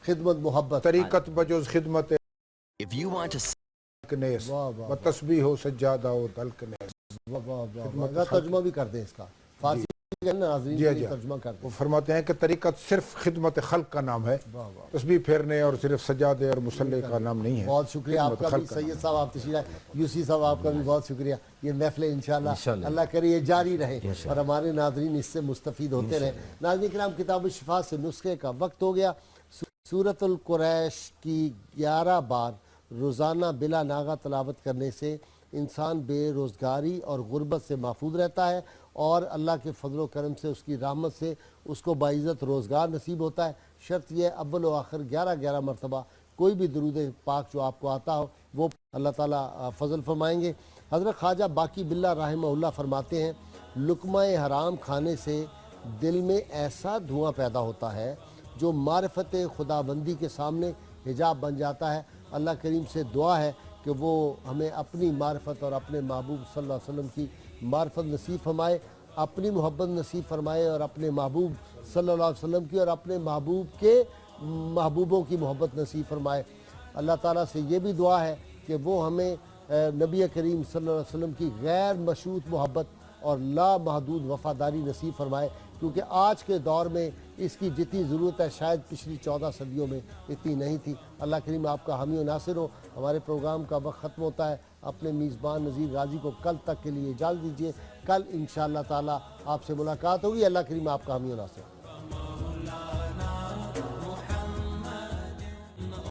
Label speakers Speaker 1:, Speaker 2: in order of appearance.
Speaker 1: خدمت محبت
Speaker 2: طریقت بجوز خدمت
Speaker 3: If you want to
Speaker 2: نیس
Speaker 1: واہ واہ
Speaker 2: و تسبیح و سجادہ و تلک نیس.
Speaker 1: واہ واہ واہ
Speaker 2: خدمت
Speaker 1: واہ.
Speaker 2: خلق.
Speaker 1: ترجمہ بھی کر دیں اس کا فارسی کا ناظرین
Speaker 2: جی
Speaker 1: کے
Speaker 2: جی
Speaker 1: لیے ترجمہ کر
Speaker 2: وہ
Speaker 1: دیں.
Speaker 2: فرماتے ہیں کہ طریقت صرف خدمت خلق کا نام ہے،
Speaker 1: واہ واہ.
Speaker 2: تسبیح پھیرنے اور صرف سجادے اور مصلی کا نام نہیں ہے.
Speaker 1: بہت شکریہ آپ
Speaker 2: خدمت
Speaker 1: کا بھی
Speaker 2: خلق کا
Speaker 1: سید صاحب، آپ تشریف لائے. یوسی صاحب آپ کا بھی بہت شکریہ. یہ محفل انشاءاللہ اللہ کرے یہ جاری رہے اور ہمارے ناظرین اس سے مستفید ہوتے رہے. ناظرین کرام، کتاب الشفا سے نسخے کا وقت ہو گیا. سورۃ القریش کی 11 بار روزانہ بلا ناغہ تلاوت کرنے سے انسان بے روزگاری اور غربت سے محفوظ رہتا ہے، اور اللہ کے فضل و کرم سے، اس کی رحمت سے اس کو باعزت روزگار نصیب ہوتا ہے. شرط یہ اول و آخر 11 مرتبہ کوئی بھی درود پاک جو آپ کو آتا ہو وہ اللہ تعالیٰ فضل فرمائیں گے. حضرت خواجہ باقی باللہ رحمہ اللہ فرماتے ہیں، لقمہ حرام کھانے سے دل میں ایسا دھواں پیدا ہوتا ہے جو معرفت خداوندی کے سامنے حجاب بن جاتا ہے. اللہ کریم سے دعا ہے کہ وہ ہمیں اپنی معرفت اور اپنے محبوب صلی اللہ علیہ وسلم کی معرفت نصیب فرمائے، اپنی محبت نصیب فرمائے، اور اپنے محبوب صلی اللہ علیہ وسلم کی اور اپنے محبوب کے محبوبوں کی محبت نصیب فرمائے. اللہ تعالیٰ سے یہ بھی دعا ہے کہ وہ ہمیں نبی کریم صلی اللہ علیہ وسلم کی غیر مشروط محبت اور لامحدود وفاداری نصیب فرمائے، کیونکہ آج کے دور میں اس کی جتنی ضرورت ہے شاید پچھلی 14 صدیوں میں اتنی نہیں تھی. اللہ کریم آپ کا حامی و ناصر ہو. ہمارے پروگرام کا وقت ختم ہوتا ہے. اپنے میزبان نذیر غازی کو کل تک کے لیے اجازت دیجیے. کل انشاءاللہ تعالی آپ سے ملاقات ہوگی. اللہ کریم آپ کا حامی و ناصر.